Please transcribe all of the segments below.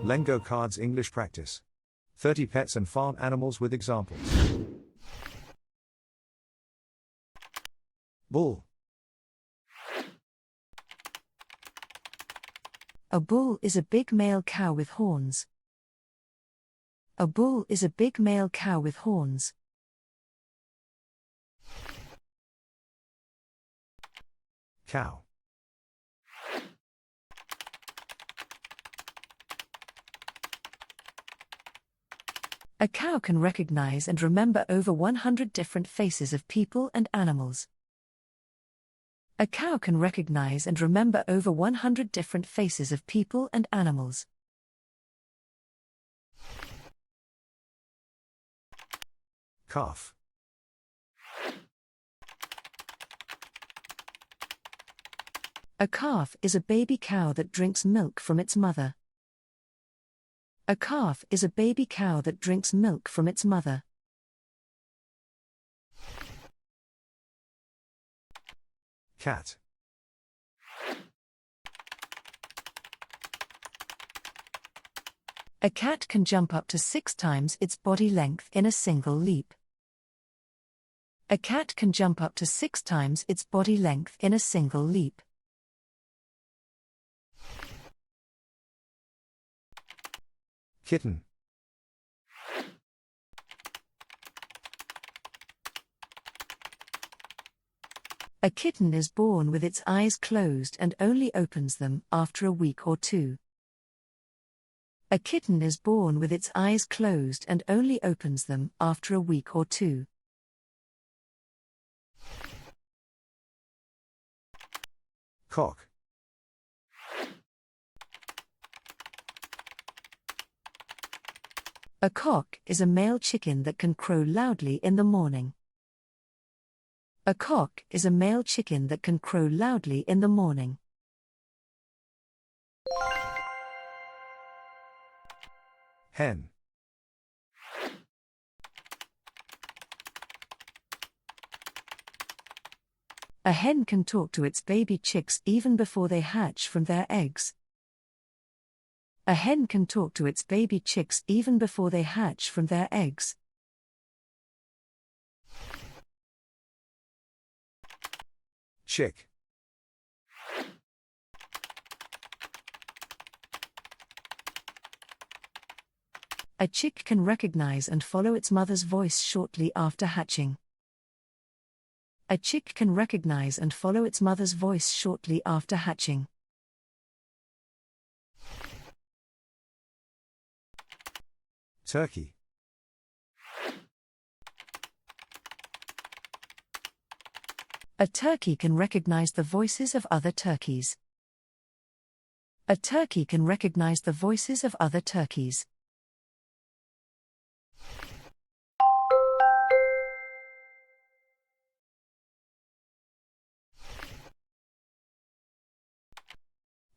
Lengo cards English practice. 30 pets and farm animals with examples. Bull. A bull is a big male cow with horns. A bull is a big male cow with horns. Cow. A cow can recognize and remember over 100 different faces of people and animals. A cow can recognize and remember over 100 different faces of people and animals. Calf. A calf is a baby cow that drinks milk from its mother. A calf is a baby cow that drinks milk from its mother. Cat. A cat can jump up to 6 times its body length in a single leap. A cat can jump up to 6 times its body length in a single leap. Kitten. A kitten is born with its eyes closed and only opens them after a week or 2. A kitten is born with its eyes closed and only opens them after a week or 2. Cock. A cock is a male chicken that can crow loudly in the morning. A cock is a male chicken that can crow loudly in the morning. Hen. A hen can talk to its baby chicks even before they hatch from their eggs. A hen can talk to its baby chicks even before they hatch from their eggs. Chick. A chick can recognize and follow its mother's voice shortly after hatching. A chick can recognize and follow its mother's voice shortly after hatching. Turkey. A turkey can recognize the voices of other turkeys. A turkey can recognize the voices of other turkeys.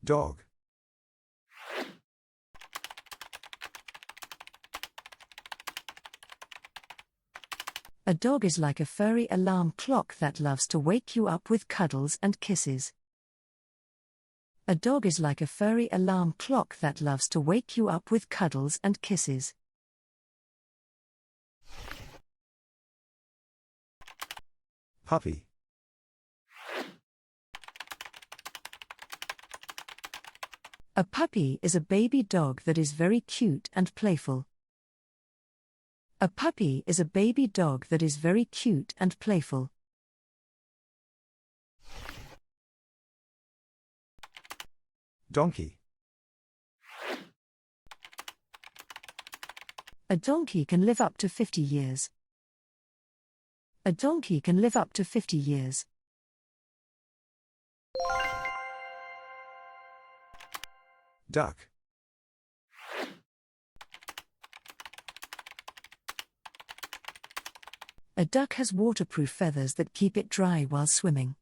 Dog. A dog is like a furry alarm clock that loves to wake you up with cuddles and kisses. A dog is like a furry alarm clock that loves to wake you up with cuddles and kisses. Puppy. A puppy is a baby dog that is very cute and playful. A puppy is a baby dog that is very cute and playful. Donkey. A donkey can live up to 50 years. A donkey can live up to 50 years. Duck. A duck has waterproof feathers that keep it dry while swimming.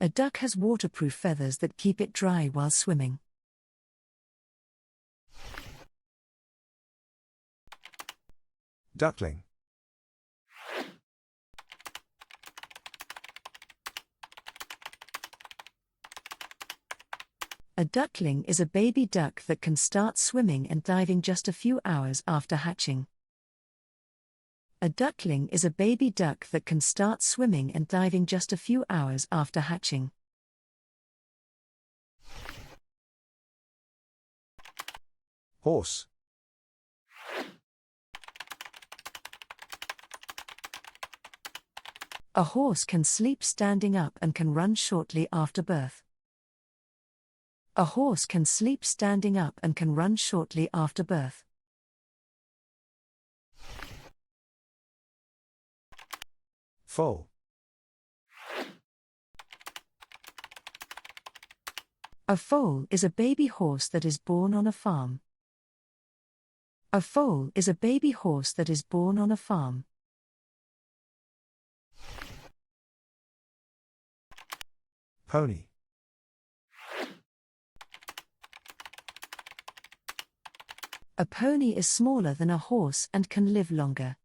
A duck has waterproof feathers that keep it dry while swimming. Duckling. A duckling is a baby duck that can start swimming and diving just a few hours after hatching. A duckling is a baby duck that can start swimming and diving just a few hours after hatching. Horse. A horse can sleep standing up and can run shortly after birth. A horse can sleep standing up and can run shortly after birth. Foal. A foal is a baby horse that is born on a farm. A foal is a baby horse that is born on a farm. Pony. A pony is smaller than a horse and can live longer.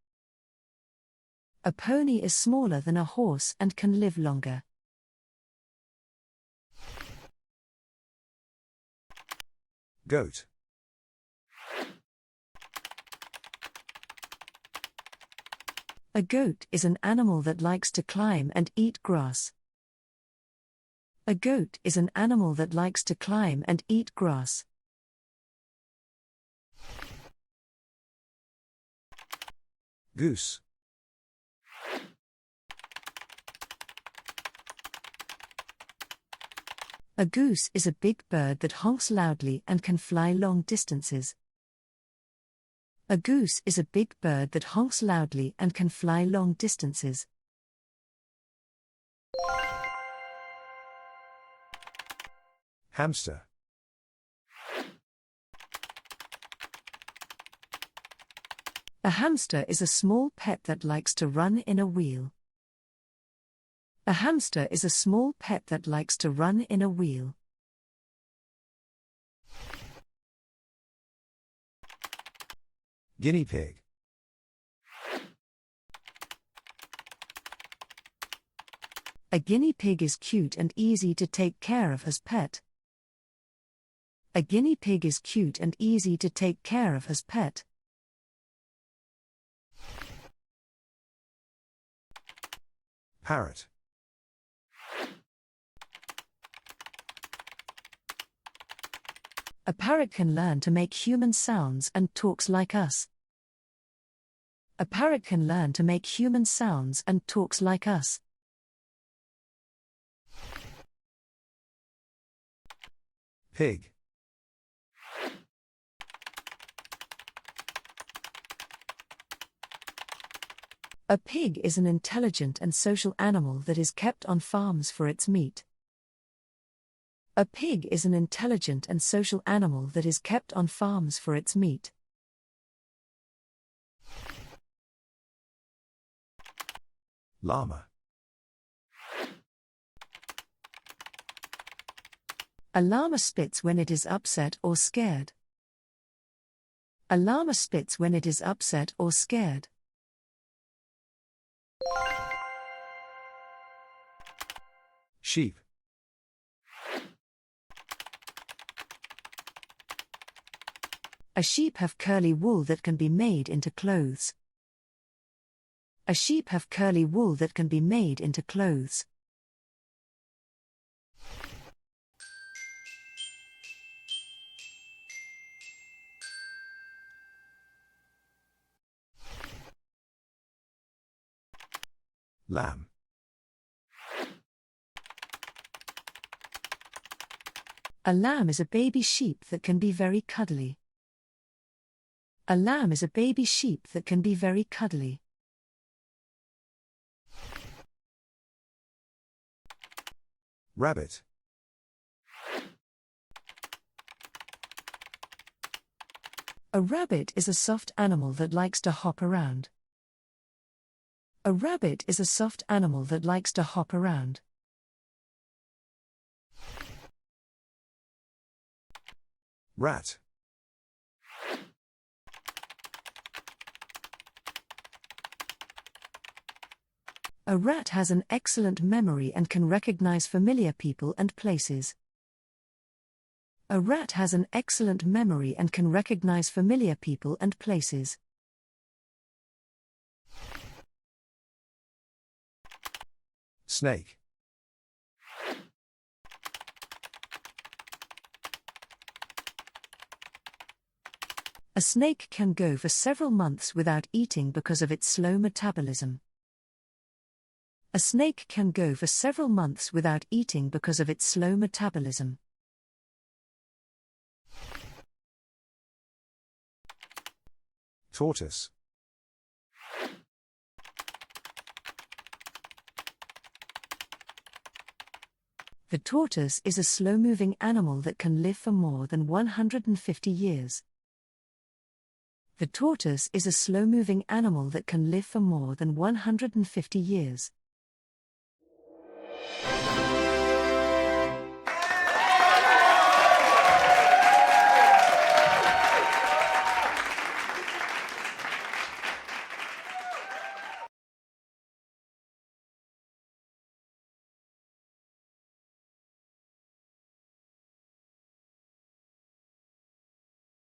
A pony is smaller than a horse and can live longer. Goat. A goat is an animal that likes to climb and eat grass. A goat is an animal that likes to climb and eat grass. Goose. A goose is a big bird that honks loudly and can fly long distances. A goose is a big bird that honks loudly and can fly long distances. Hamster. A hamster is a small pet that likes to run in a wheel. A hamster is a small pet that likes to run in a wheel. Guinea pig. A guinea pig is cute and easy to take care of as pet. A guinea pig is cute and easy to take care of as pet. Parrot. A parrot can learn to make human sounds and talks like us. A parrot can learn to make human sounds and talks like us. Pig. A pig is an intelligent and social animal that is kept on farms for its meat. A pig is an intelligent and social animal that is kept on farms for its meat. Llama. A llama spits when it is upset or scared. A llama spits when it is upset or scared. Sheep. A sheep have curly wool that can be made into clothes. A sheep have curly wool that can be made into clothes. Lamb. A lamb is a baby sheep that can be very cuddly. A lamb is a baby sheep that can be very cuddly. Rabbit. A rabbit is a soft animal that likes to hop around. A rabbit is a soft animal that likes to hop around. Rat. A rat has an excellent memory and can recognize familiar people and places. A rat has an excellent memory and can recognize familiar people and places. Snake. A snake can go for several months without eating because of its slow metabolism. A snake can go for several months without eating because of its slow metabolism. Tortoise. The tortoise is a slow-moving animal that can live for more than 150 years. The tortoise is a slow-moving animal that can live for more than 150 years.